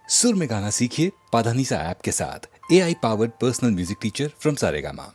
सुर में गाना सीखिए पाधानीसा ऐप के साथ। AI powered personal music teacher from Saregama.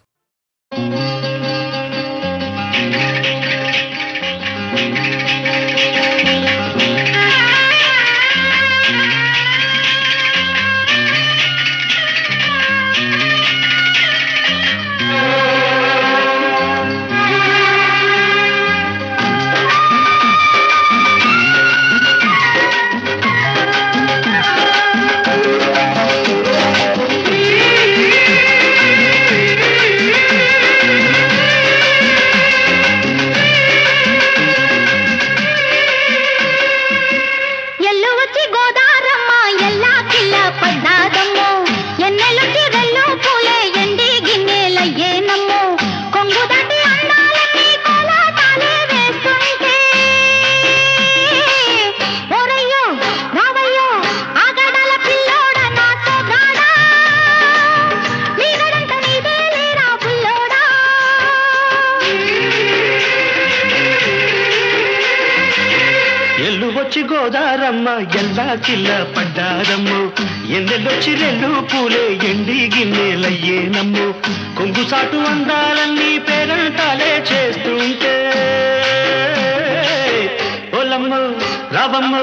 గోదారమ్మ ఎల్లా కిల్ల పడ్డారమ్ము ఎన్నెల్లొచ్చి రెండు పూలే ఎండి గిన్నెలయ్యేనమ్ము కొంగు సాటు అందాలన్నీ పేరంటాలే చేస్తుంటే ఓలమ్మ రావమ్మ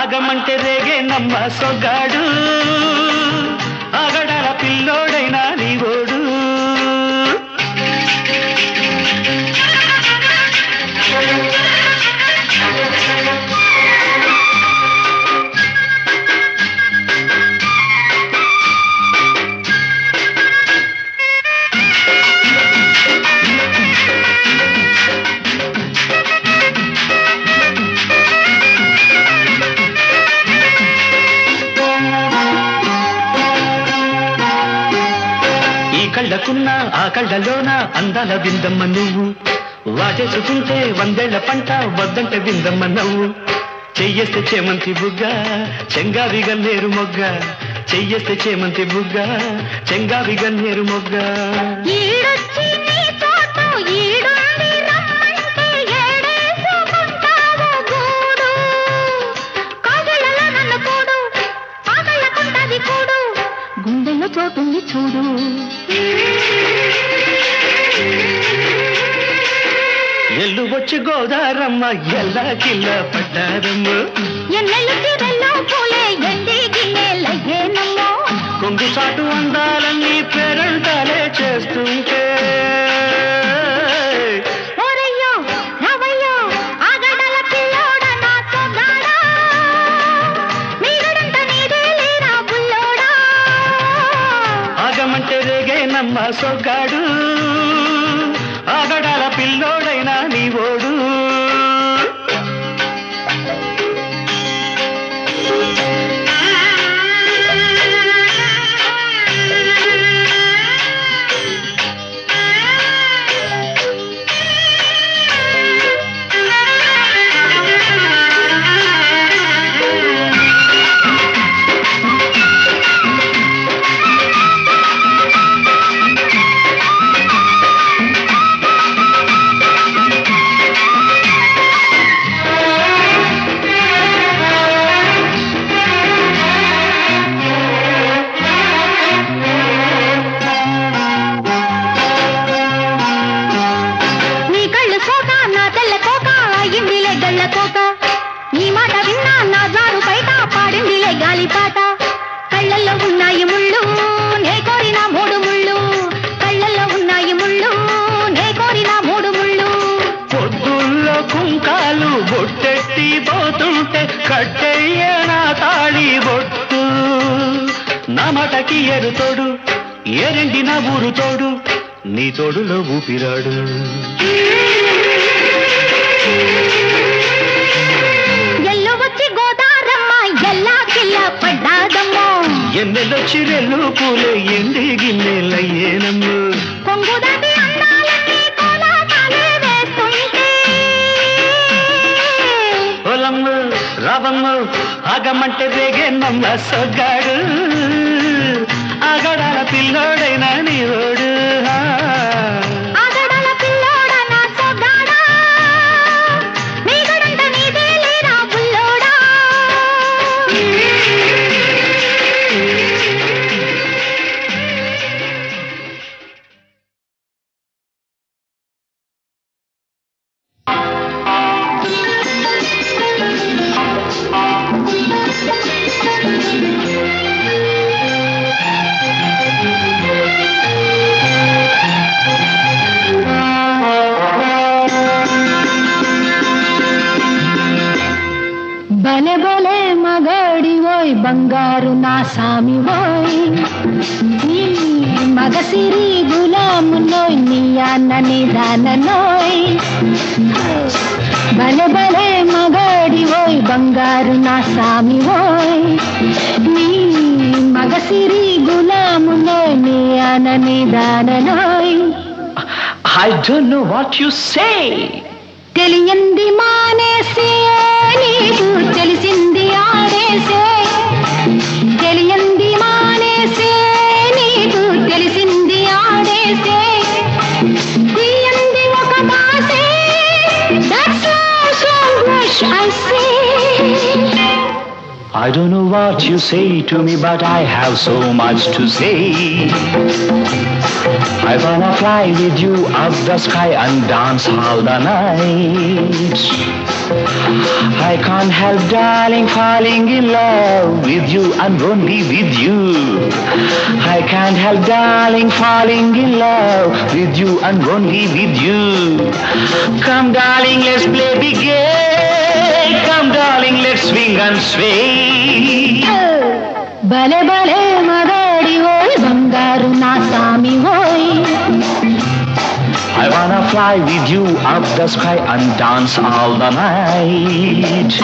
ఆగమంటే రేగే నమ్మ సొగ్గాడు ఆగడాల పిల్లోడైనా నీవోడు కళ్ళకున్న ఆ కళ్ళలోన అందాల విందమ్మ నువ్వు వాటేసుకుంటే వందేళ్ల పంట వద్దంటే విందమ్మ నవ్వు చెయ్యేస్తే చేమంతి బుగ్గ చెంగావి గన్నేరు మొగ్గ చెయ్యేస్తే చేమంతి బుగ్గ చెంగావి గన్నేరు మొగ్గ గుండెల్లో చోటుంది చూడు ఎల్లు వచ్చి గోదారమ్మ ఎల్లా కిల్ల పడ్డారమ్మ ఎన్నెల్లు తీరల్లో పూలే ఎండి గిన్నెలయ్యేనమ్మో కొంగు సాటు అందాలన్నీ పేరంటాలే చేస్తుంటే ఓరయ్యో రావయ్యో ఆగడాల పిల్లోడ నా సొగ్గాడా మీరంట నీదే లేరా బుల్లోడా ఆగమంటే రేగే నమ్మ సొగ్గాడు ఆగడాల పిల్లోడైనా నీవోడు నీ మాట విన్నా నా జారు బయట పాడిందిలే గాలిపాట కళ్ళల్లో ఉన్నాయి ముళ్ళు నే కోరిన మూడు ముళ్ళు కళ్ళల్లో ఉన్నాయి ముళ్ళు నే కోరిన మూడు ముళ్ళు పొద్దుల్లో కుంకాలు బొట్టెట్టి పోతుంటే కట్టెయ్య నా తాళి బొట్టు నా మాటకి ఎరుతోడు ఏరెండి నా ఊరు తోడు నీ తోడులో ఊపిరాడు ఎన్నెల్లొచ్చి రెల్లు పూలే ఎండి గిన్నెలయ్యేనమ్ము కొంగు దాటి అందాలన్నీ కోలాటాలే వేస్తుంటే ఓలమ్మ రావమ్మ ఆగమంటే రేగే నమ్మ సొగ్గాడు ఆగడాల పిల్లోడైనా నీవోడు ఆగడాల పిల్లోడ నా సొగ్గాడా మీగడంట నీదే లేరా బుల్లోడా బంగారు నా సామి ఓయ్ నీ మగసిరి గులాములోయ్ నీ అన్నని దాననోయ్ భలే భలే మగాడి ఓయ్ బంగారు నా సామి ఓయ్ నీ మగసిరి గులాములోయ్ నీ అన్నని దాననోయ్. I don't know what you say. తెలియంది మానేసే నీకు తెలిసింది ఆడేసే తెలియంది మానేసే నీకు తెలిసింది ఆడేసే తీయంది ఒక మాసే that's so much I say. I don't know what you say to me, but I have so much to say. I wanna fly with you up the sky and dance all the night. I can't help, darling, falling in love with you and only with you. I can't help, darling, falling in love with you and only with you. Come, darling, let's play big game. Come, darling, let's swing and sway. భలే భలే మగాడి ఓయ్ బంగారు నా సామి ఓయ్. I wanna fly with you up the sky and dance all the night.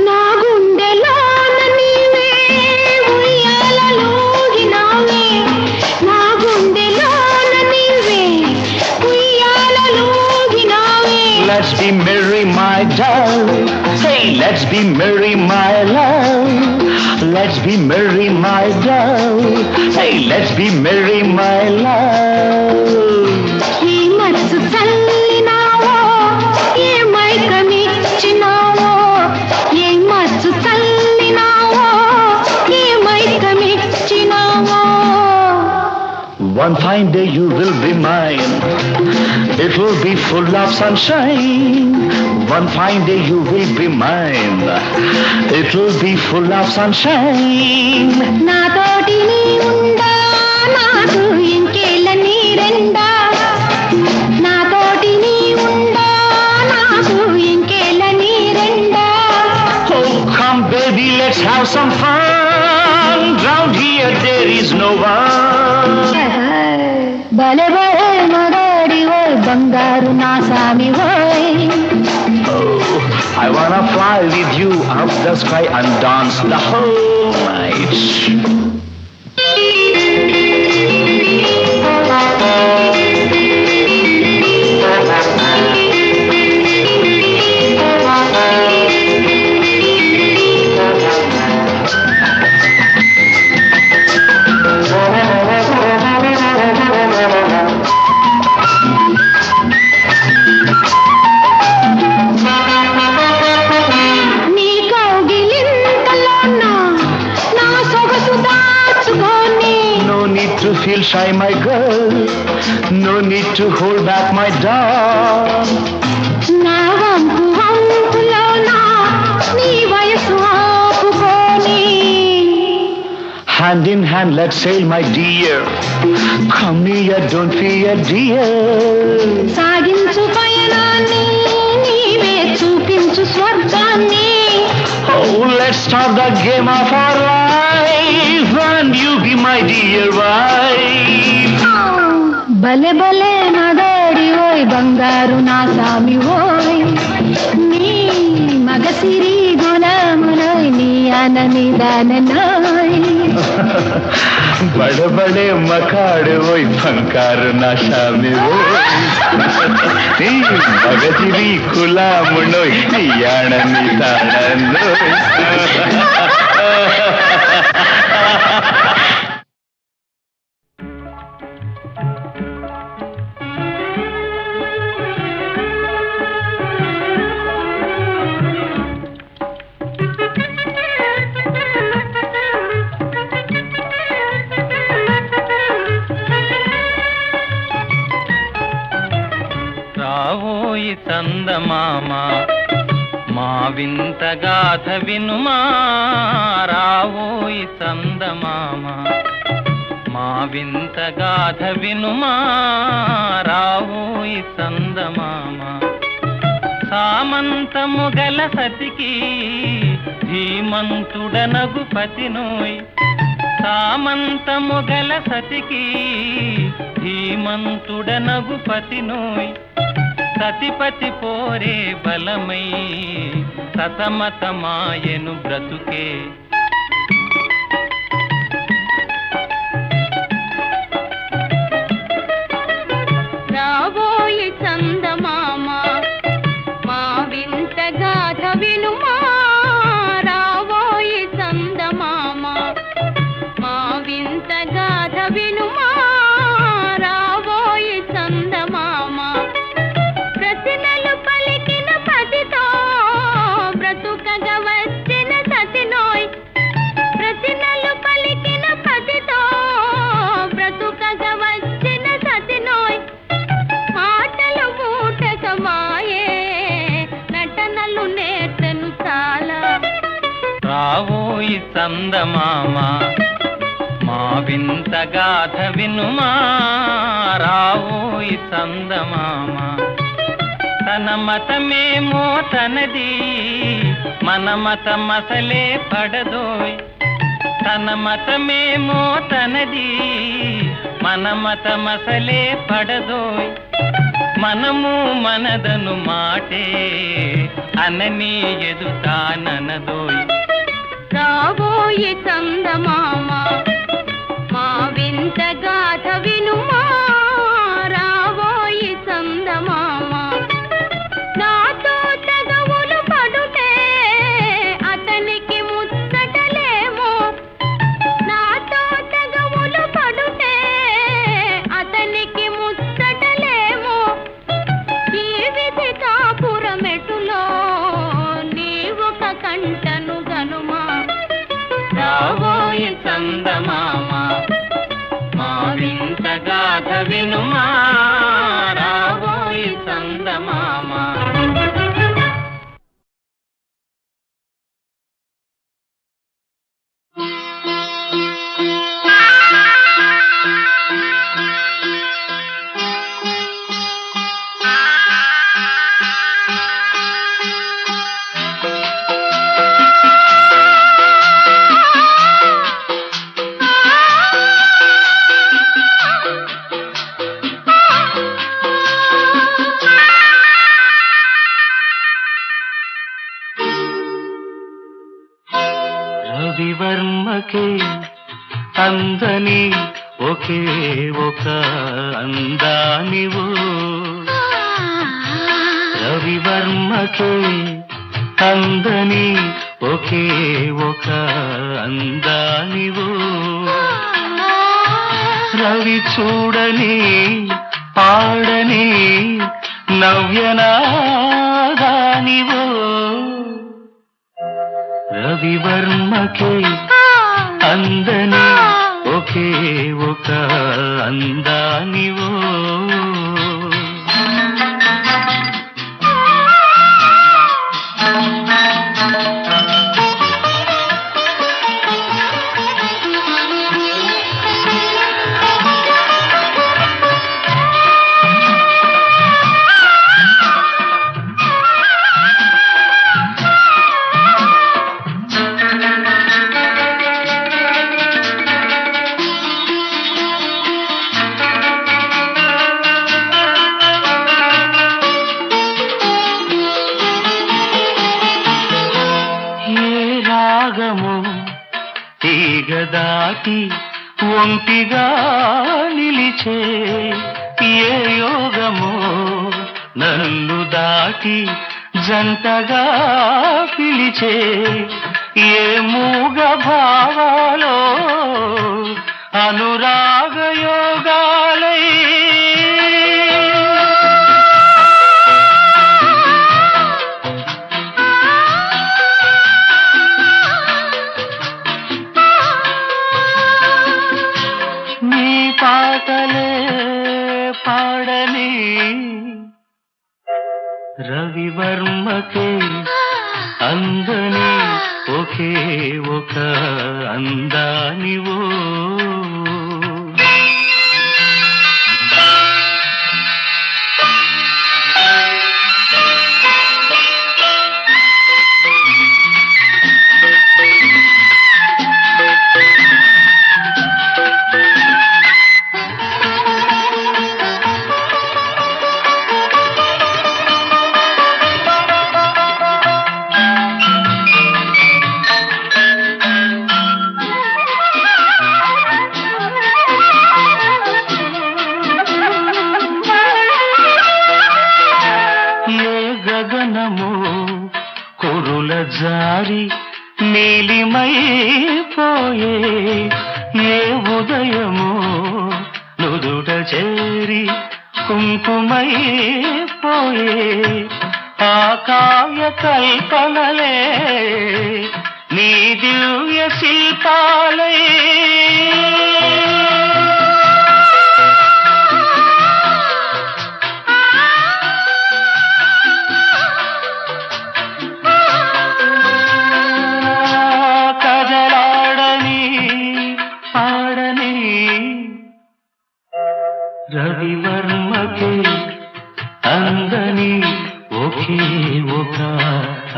నా గుండెలోన నీవే ఉయ్యాలలోగినావే నా గుండెలోన నీవే ఉయ్యాలలోగినావే. Let's be merry, my doll. Hey, let's be merry, my love. Let's be merry, my doll. Hey, let's be merry, my love. ఈ మనసు చల్లినావో ఏ మైకమిచ్చినావో ఏ మనసు చల్లినావో ఏ మైకమిచ్చినావో. One fine day you will be mine. It will be full of sunshine. One fine day you will be mine. It will be full of sunshine. నాతోటి నీ ఉండా నాకు ఇంకేళ్ళ నీరెండా నాతోటి నీ ఉండా నాకు ఇంకేళ్ళ నీరెండా. Oh, come baby, let's have some fun. Round here there is no one. భలే భలే మగాడి ఓయ్ బంగారు నా సామి ఓయ్. Oh, I wanna fly with you up the sky and dance the whole night. నీ కౌగిలింతలోన నా సొగసు దాచుకొని No need to feel shy, my girl. No need to hold back, my dog. నా వంపు వంపులోన నీ వయసు ఆపుకొని Hand in hand, let's sail, my dear. Come near, don't fear, dear. సాగించు పయనాన్ని నీవే చూపించు స్వర్గాన్ని. Oh, let's start the game of our life, and you be my dear wife. భలే భలే మగాడి ఓయ్ బంగారు నా సామి ఓయ్ నీ మగసిరి గులాములోయ్ నీ అనని దాననోయ్. बड़े बड़े मकाड़ वही फंकार नशा में वो मगजिरी खुला मुनोय याणनी ताणनोय. రావోయి చందమామ మా వింత గాథ వినుమా రావోయి చందమామ మా మా వింత గాథ వినుమా రావోయి చందమామ. సామంతము గల సతికి ధీమంతుడనగు పతినోయ్. సామంతము గల సతికి ధీమంతుడనగు పతినోయ్. సతిపతి పోరే బలమై సతమతమాయను బ్రతుకే. రాబోయి చందమామ మా వింత గాథ వినుమా. రాబోయి చందమామ మా వింత గాథ వినుమా. రాబోయి చందమామ ప్రతినలు పలికిన పతితో బ్రతుకగా వచ్చిన సతినోయ్. ప్రతినలు పలికిన పతితో బ్రతుకగా వచ్చిన సతినోయ్. మాటలు మూటకమాయే నటనలు నేర్చెను చాలా. రావోయి చందమామ మా వింత గాథ వినుమా. రావోయి చందమామ. తన మతమేమో తనది మన మతమసలే పడదోయ్. తన మతమేమో తనది మన మతమసలే పడదోయ్. మనము మనదను మాటే అనని ఎదుతాననదోయ్. రాబోయి చందమామ మా వింత గాథ వినుమా. రాబోయి చందమామ నాతో తగవులు పడుటే అతనికి ముచ్చటలేమో. నాతో తగవులు పడుటే అతనికి ముచ్చటలేమో. ఈ విధి కాపురమెటులో నీవొక కంటను గనుమా. రావోయి చందమామ మా వింత గాథ వినుమా. రావోయి చందమామ. రవివర్మకే అందని ఒకే ఒక అందానివో. రవివర్మకే అందని ఒకే ఒక అందానివో. రవి చూడని పాడని నవ్యనాదానివో. రవివర్మకే అందని ఒకే ఒక అందానివో. తీగదాటి ఒంటిగా నిలిచే ఏ యోగమో. నన్ను దాటి జంటగా పిలిచే ఏ మూగ భావాలో అనురాగ యోగాలై. నీ పాటలే పాడని రవివర్మకే అందని ఒకే ఒక అందానివో. జారి నీలిమైపోయే ఏ ఉదయమో నుదుట చేరి కుంకుమైపోయే ఆకాయ కల్పనలే నీ దివ్య శిల్పాలే కదలాడని పాడని రవివర్మకే అందని ఒకే ఒక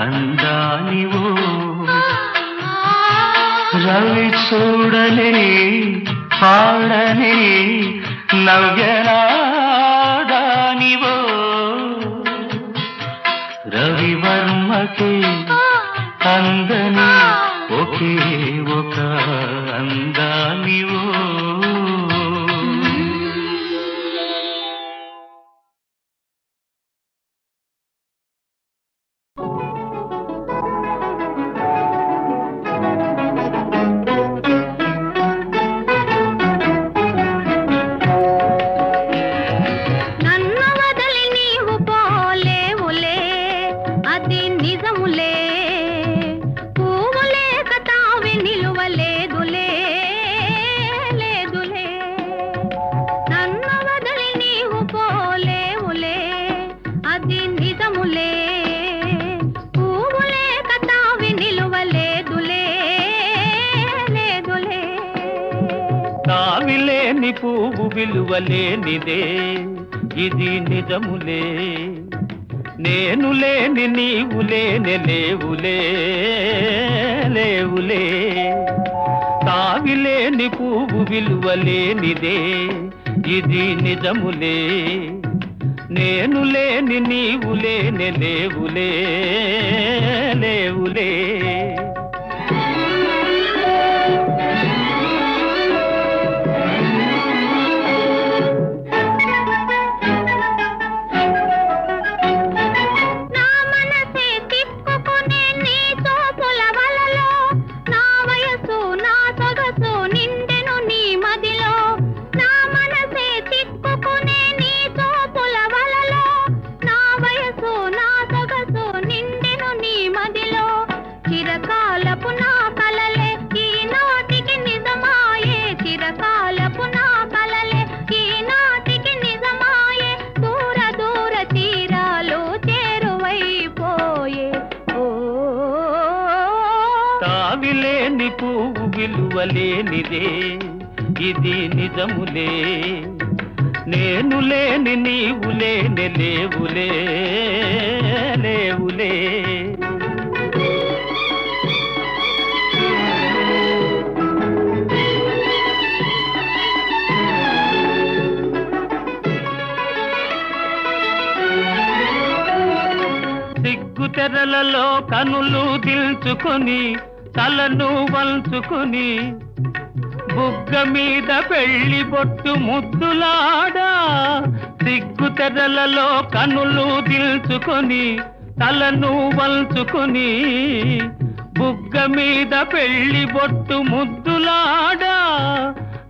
అందానివో రవి చూడని పాడని నవ్యనాదానివో రవివర్మకే అందని ఒకే ఒక అందానివో తావిలేని పువ్వు విలువలేనిదే ఇది నిజములే నేను లేని నీవు లేని లేవులే లేవులే తావిలేని పువ్వు విలువలేనిదే ఇది నిజములే నేను లేని నీవు లేని లేవులే లేవులే తావిలేని పువ్వు విలువలేనిదే ఇది నిజములే నేను లేని నీవు లేని లేవులే లేవులే సిగ్గుతెరలలో కనులు దిల్చుకొని తలను వంచుకొని బుగ్గ మీద పెళ్లి బొట్టు ముద్దులాడా సిగ్గుతెరలలో కనులు దిల్చుకొని తలను వంచుకొని బుగ్గ మీద పెళ్లి బొట్టు ముద్దులాడా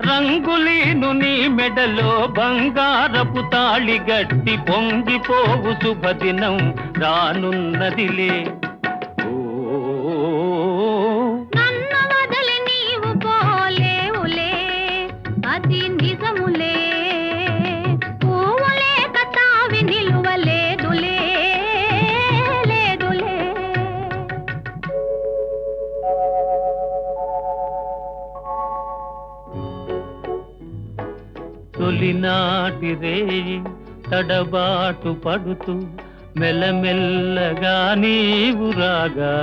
రంగులీను నీ మెడలో బంగారపు తాళి గట్టి పొంగిపోవు శుభదినం రానున్నదిలే తొలినాటి రేయి తడబాటు పడుతూ మెల్లమెల్లగా నీవు రాగా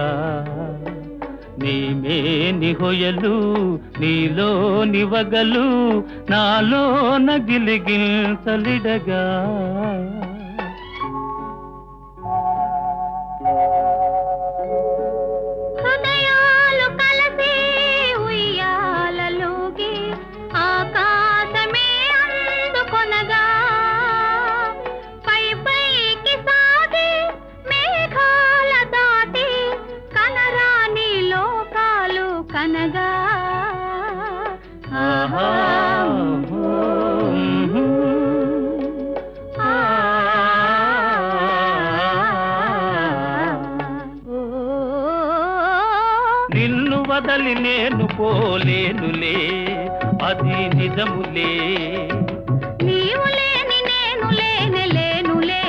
నీమేని హొయలు నీలో నివగలు నాలో నగిలిగిల్తలిడగా పై పైకి సాగి మేఘాల దాటి కన వదలి నేను పోలేనులే అది నిజములే నీవు లేని నేను లేనే లేనులే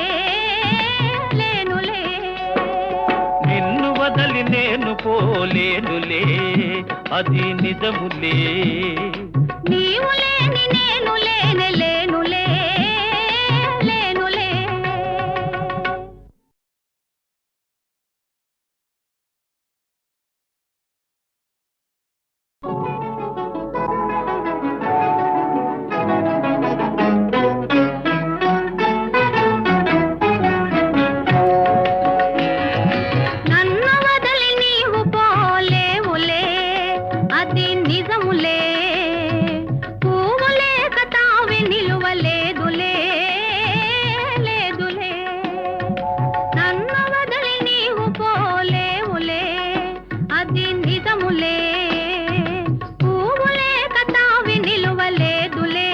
లేనులే నిన్ను వదలి నేను పోలేనులే అది నిజములే నీవు లేని నేను లేనే లేనులే లేనులే నన్ను వదలి నీవు పోలేవులే అది నిజములే పువ్వు లేక తావి నిలువలేదులే లేదులే నన్ను వదలి నీవు పోలేవులే అది నిజములే పువ్వు లేక తావి నిలువలేదులే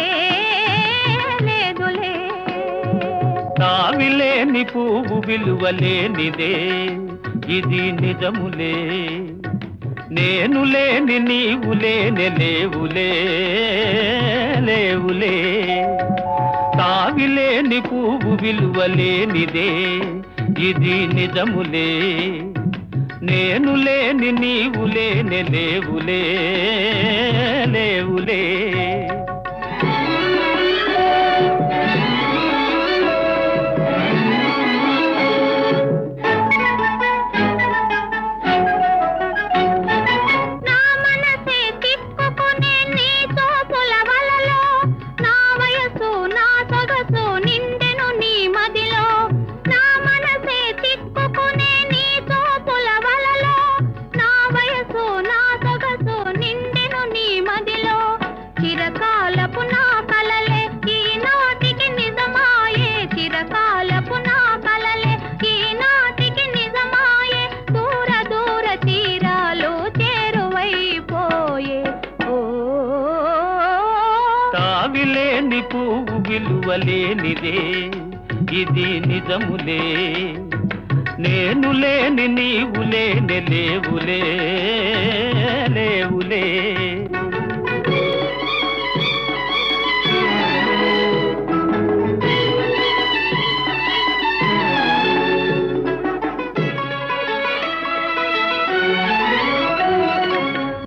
లేదులే తావిలేని పువ్వు విలువలేనిదే ఇది నిజములే నేను లేని నీవు లేని లేవులే లేవులే తావిలేని పువ్వు విలువలేనిదే ఇది నిజములే నేను లేని నీవు లేని లేవులే లేవులే నా మనసే తిప్పుకునే నీ చూపుల వలలో నా వయసు నా సొగసు నిండెను నీ మదిలో నా మనసే తిప్పుకునే నీ చూపుల వలలో నా వయసు నా సొగసు నిండెను నీ మదిలో చిరకాలపు నా కలలే ఈనాటికి నిజమాయే చిరకాలపు నా కలలే ఈనాటికి నిజమాయే దూర దూర తీరాలు చేరువైపోయే ఓ తావిలేని పువ్వు విలువలేనిదే ఇది నిజములే నేను లేని నీవు లేని లేవులే లేవులే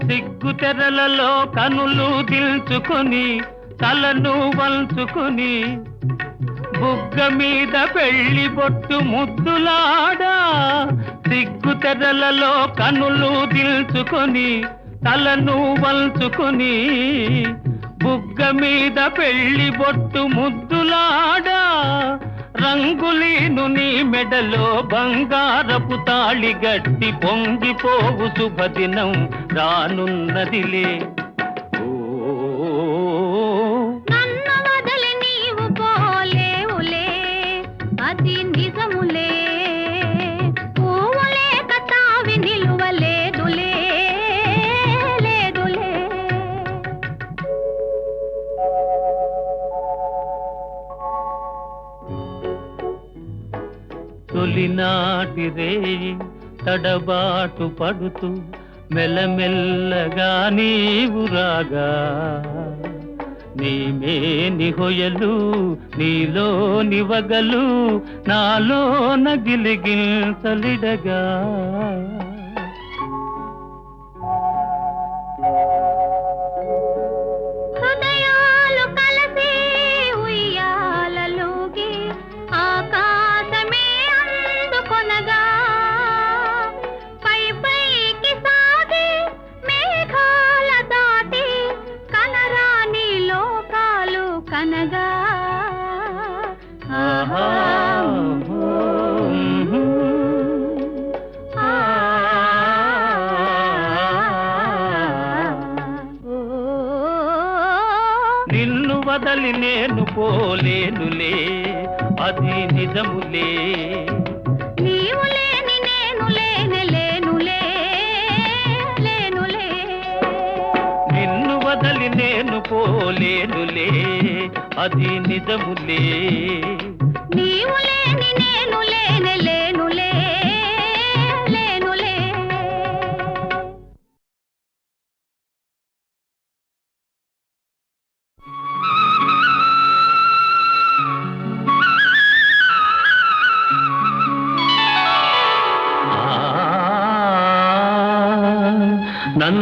సిగ్గు తెరలలో కనులు దిల్చుకొని తలను వంచుకొని బుగ్గ మీద పెళ్లి బొట్టు ముద్దులాడా సిగ్గు తెరలలో కనులు దిల్చుకొని తలను వంచుకొని బుగ్గ మీద పెళ్లి బొట్టు ముద్దులాడా రంగులీను నీ మెడలో బంగారపు తాళి గట్టి పొంగిపోవు శుభదినం రానున్నదిలే నన్ను వదలి నీవు పోలేవులే అది నిజములే పువ్వు లేక తావి నిలువలేదులే లేదులే తొలినాటి రేయి తడబాటు పడుతూ మెల్లమెల్లగా నీవు రాగా నీమేని హొయలు నీలో నివగలు నాలో నగిలిగిల్సలిడగా హృదయాలు కలిసి ఉయ్యాలలోకి ఆకాశమే అందుకొనగా పై పైకి సాగి మేఘాల దాటి కనరాని లోకాలు కనగా ఆహా నిన్ను వదలి నేను పోలేనులే అది నిజములే నీవు లేని నేను లేనే లేనులే లేనులే నిన్ను వదలి నేను పోలేనులే అది నిజములే నీవు లేని నేను లేనే లేనులే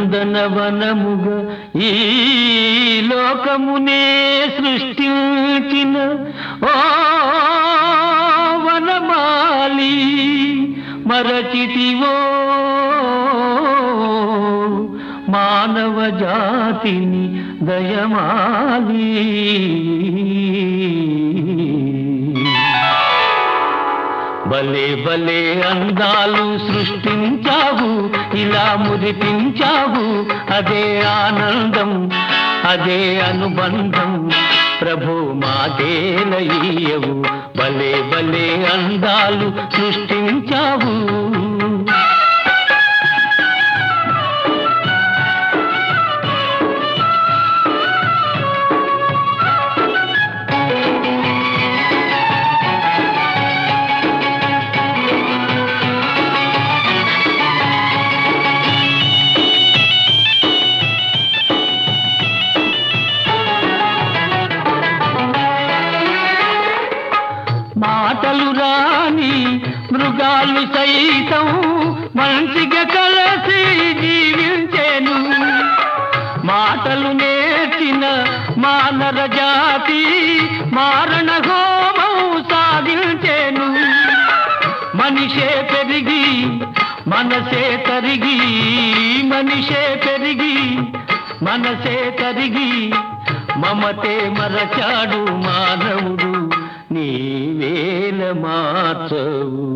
నందనవనముగా ఈ లోకమునే సృష్టించిన ఓ వనమాలి మరచితివో మానవ జాతిని దయమాలి. భలే భలే అందాలు సృష్టించావు, ఇలా మురిపించావు, అదే ఆనందం, అదే అనుబంధం. ప్రభు మాదేలయ్యవు, భలే భలే అందాలు సృష్టించావు. మాటలు రాని మృగాలు సైతం మంచిగా కలిసి జీవించేను. మాటలు నేర్చిన మానవ జాతి మారణ హోమం సాధించేను. మనిషే పెరిగి మనసే తరిగి, మనిషే పెరిగి మనసే తరిగి, మమతే మరచాడు మానవుడు, నీవేల మార్చవు.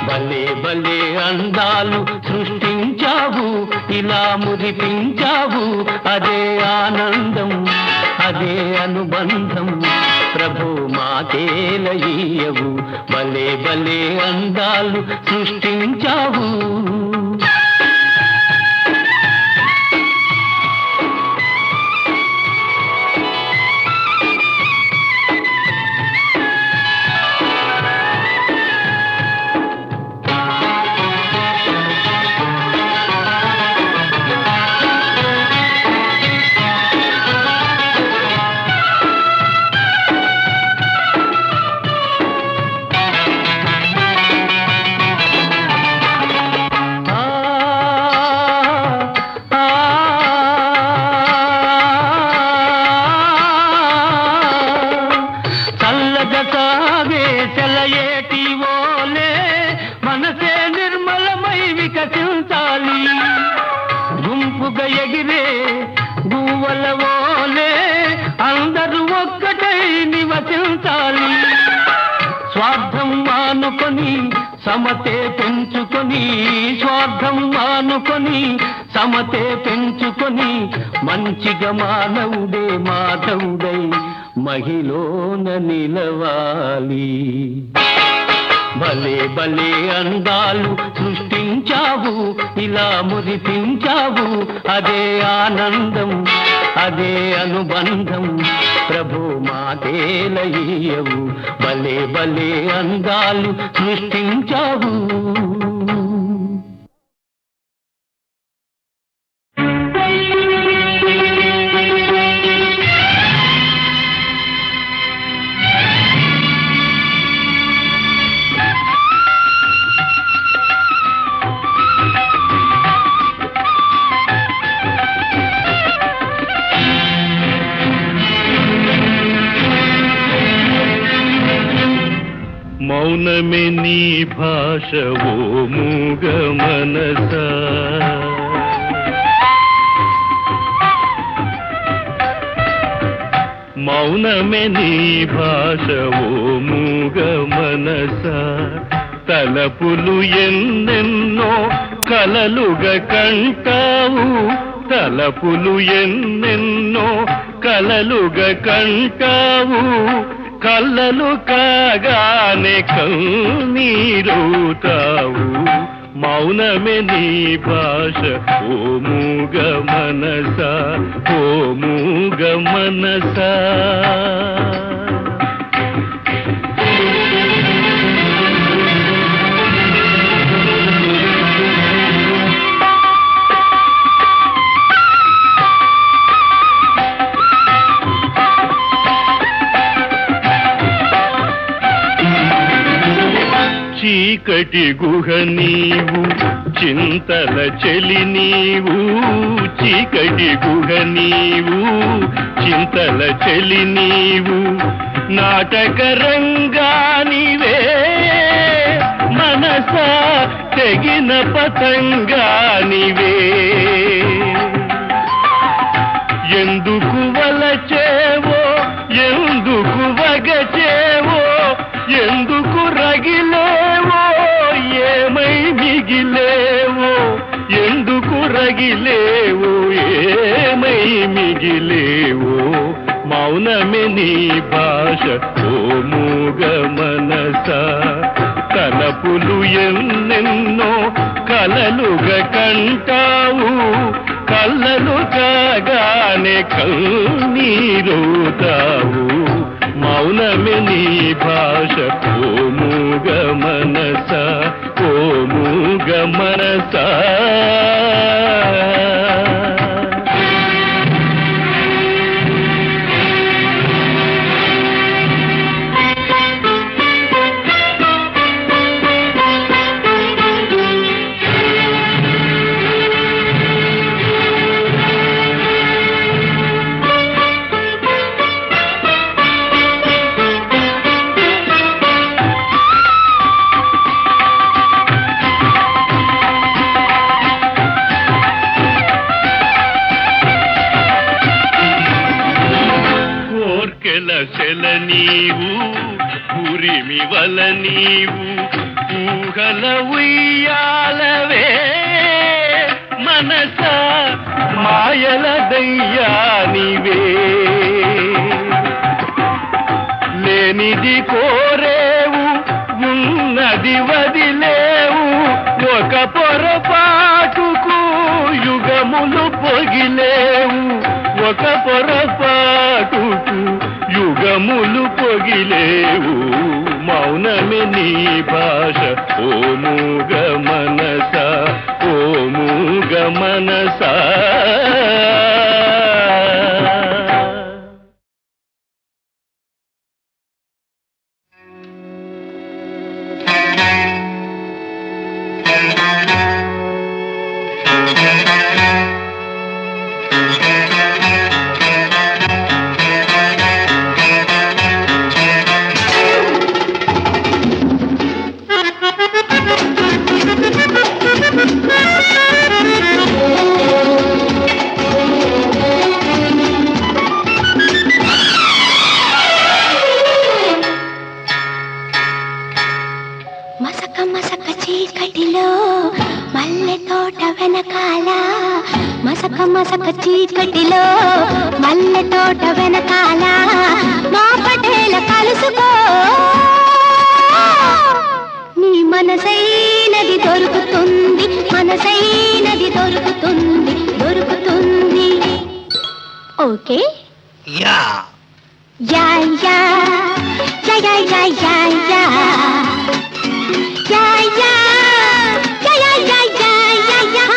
భలే భలే అందాలు సృష్టించావు, ఇలా మురిపించావు, అదే ఆనందం, అదే అనుబంధం. ప్రభు మాకేలయ్యవు, భలే భలే అందాలు సృష్టించావు. గుంపుగా ఎగిరే గువ్వల వోలే అందరూ ఒక్కటై నివసించాలి. స్వార్థం మానుకొని సమతే పెంచుకొని, స్వార్థం మానుకొని సమతే పెంచుకొని, మంచిగా మానవుడే మాధవుడై మహిళన నిలవాలి. భలే భలే అందాలు సృష్టించావు, ఇలా మురిపించావు, అదే ఆనందం, అదే అనుబంధం. ప్రభు మాదేలయ్యవు, భలే భలే అందాలు సృష్టించావు. మౌనమే నీ భాష ఓ మూగ మనసా, మౌనమే నీ భాష ఓ మూగ మనసా. తలపులు ఎన్నెన్నో కలలుగా కంటావు, తలపులు ఎన్నెన్నో కలలుగా కంటావు, కళ్ళలు కాగానే కన్నీరుతావు. మౌనమే నీ భాష ఓ మూగ మనసా, ఓ మూగ మనసా. చీకటి గుహ నీవు చింతల చెలి నీవు చీకటి గుహ నీవు చింతల చెలి నీవు నాటక రంగానివే మనసా తెగిన పతంగానివే ఎందుకు వలచేవో ఎందుకు వగచేవో ఎందుకు రగిలేవో ఏమై మిగిలేవో ఎందుకు రగిలేవో ఏమై మిగిలేవో మౌనమే నీ భాష ఓ మూగ మనస తలపులు ఎన్నెన్నో కలలుగా కంటావు కళ్ళలు కాగానే కన్నీరుతావు మౌనమే నీ భాష ఓ మూగ మనస ఓ మూగ మనస సెల నీవు ఉరిమి వల నీవు ఊహల ఉయ్యాలవే మనస మాయల దయ్యానివే లేనిది కోరేవు ఉన్నది వదిలేవు ఒక పొరపాటుకు యుగములు పొగిలేవు ఒక పొరపాటుకు యుగములు పొగిలేవు మౌనమే నీ భాష ఓ మూగ మనస ఓ మూగ మనస మసక చీకటిలో మల్లె తోట వెనకాల మా పటేల కలుసుకో నీ మనసైనది దొరుకుతుంది మనసైనది దొరుకుతుంది దొరుకుతుంది okay yeah yeah yeah yeah yeah yeah yeah yeah yeah yeah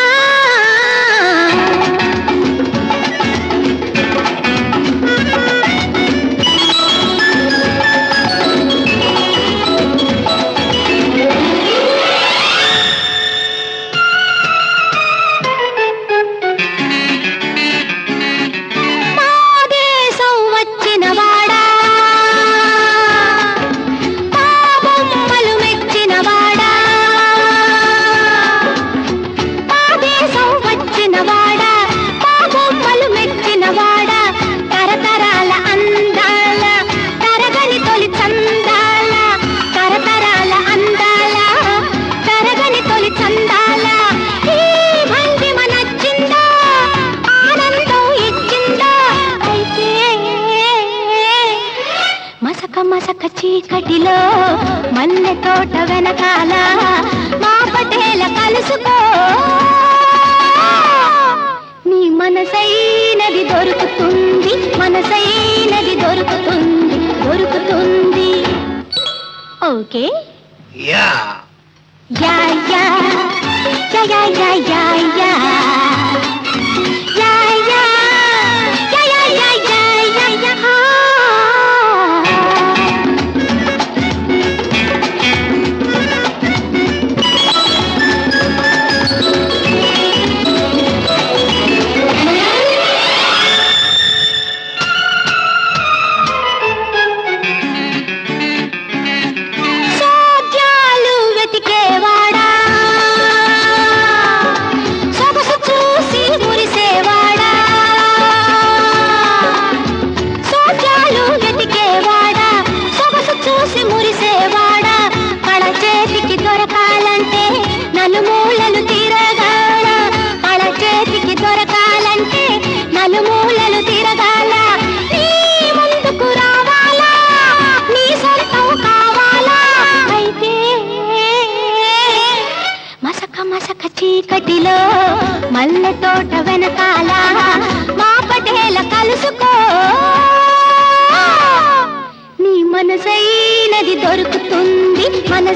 మసక చీకటిలో మల్లె తోట వెనకాల మా పటేల కలుసుకో నీ మనసైనది దొరుకుతుంది మనసైనది దొరుకుతుంది దొరుకుతుంది okay yeah yeah yeah yeah yeah yeah yeah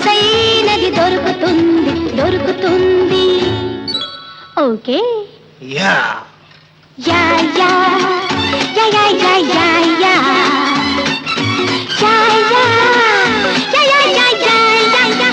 సొగసైనది దొరుకుతుంది దొరుకుతుంది. Okay yeah yeah yeah yeah yeah yeah yeah yeah yeah yeah yeah yeah yeah yeah yeah yeah.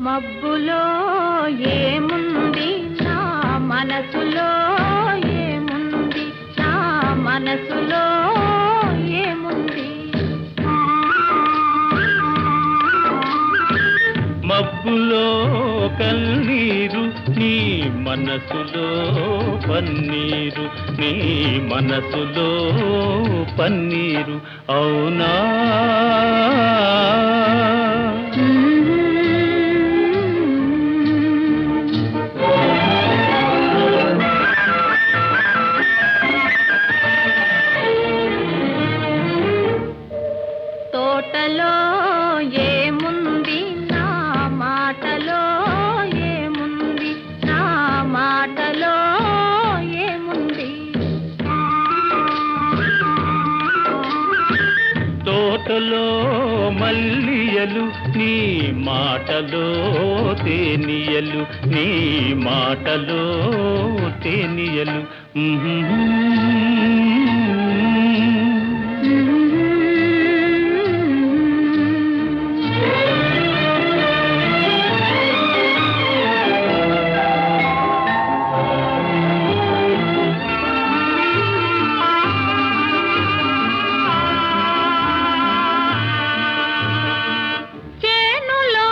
మబ్బులో ఏముంది నా మనసులో ఏముంది నా మనసులో ఏముంది. మబ్బులో కన్నీరు నీ మనసులో పన్నీరు నీ మనసులో పన్నీరు అవునా. తోటలో ఏముంది నా మాటలో ఏముంది నా మాటలో ఏముంది. తోటలో మల్లియలు నీ మాటలో తేనియలు నీ మాటలో తేనియలు. చేనులో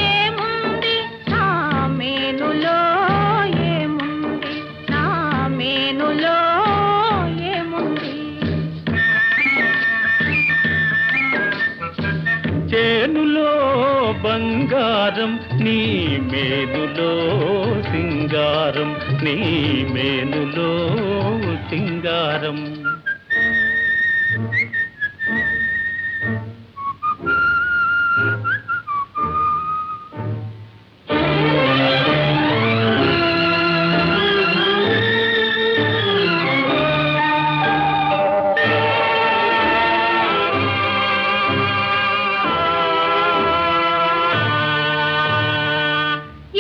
ఏముంది నా మేనులో ఏముంది నా మేనులో ఏముంది. చేనులో బంగారం నీ మేనులో సింగారం నీ మేనులో సింగారం.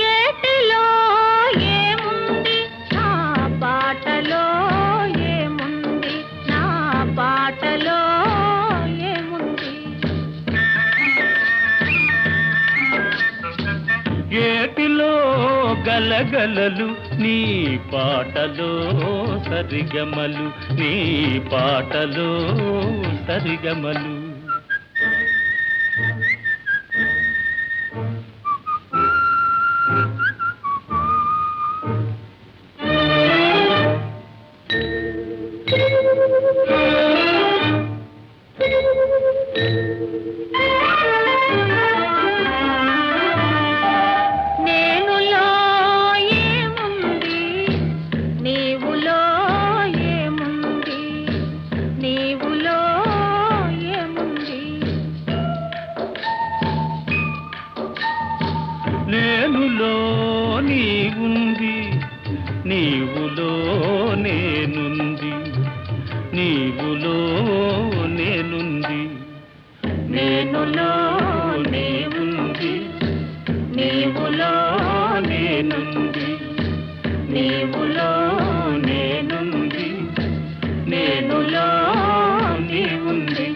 ఏటిలో ఏముంది నా పాటలో ఏముంది నా పాటలో ఏముంది. ఏటిలో గలగలలు నీ పాటలో సరిగమలు నీ పాటలో సరిగమలు. నేనులో ఏముంది నీవులో ఏముంది నీవులో ఏముంది. నేనులో నీవుంది నీవులో నేనుంది నీవులో నేనుంది. నేనులో నీవుంది నీవులో నేనుంది నీవులో నేనుంది నేనులో నీవుంది.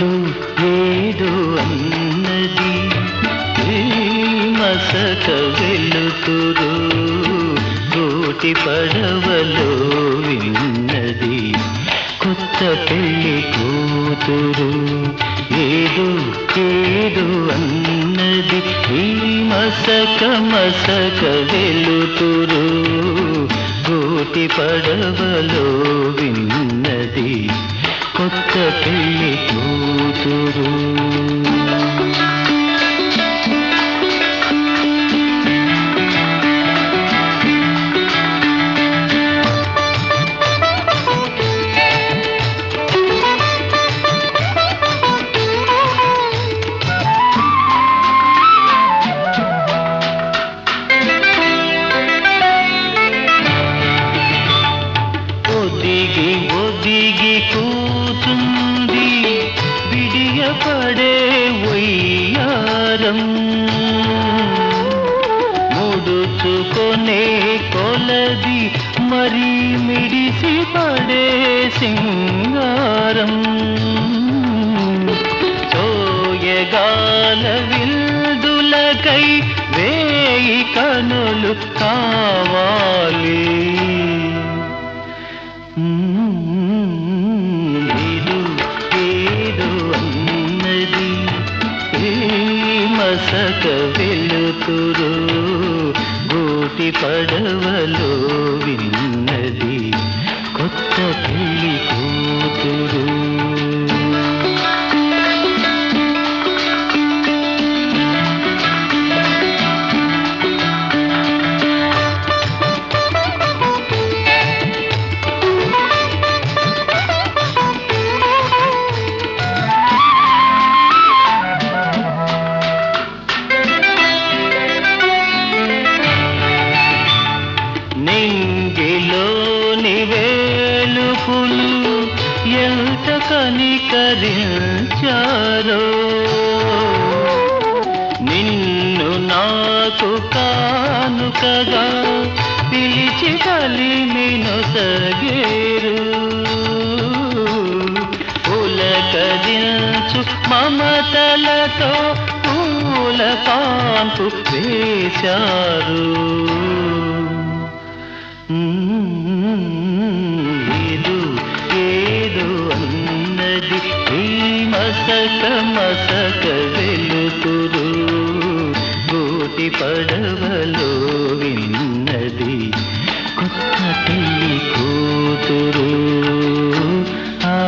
ఏదో ఏదో అన్నది ఈ మసక వెలుతురు కోటి పడవలో విన్నది కొత్త పెళ్లి కూతురు ఏదో ఏదో అన్నది ఈ మసక మసక వెలుతురు కోటి పడవలో విన్నది కొత్త పెళ్లి కూతురు ఒదిగి ఒదిగి కూచుంది విడియపడే వయ్యారం ముడుచుకొనే కొలది మరి మిడిసి పడే సింగారం సోయగాల విల్దులకై వేయి కనులు కావాలి ఏదో ఏదో అన్నది ఈ మసక వెలుతురు గోటి పడవలో విన్నది కొత్త పెళ్లి కూతురు నింగిలోని వేలుపులు ఎంత కనికరించారో నిన్ను నాకు కానుకగా పిలిచి కలిని నొసగేరు పులకరించు మమతలతో పూల కాంపు వేశారు ఏదో ఏదో అన్నది ఈ మసక మసక వెలుతురు గోటి పడవలో విన్నది కొత్త పెళ్లి కూతురు ఆ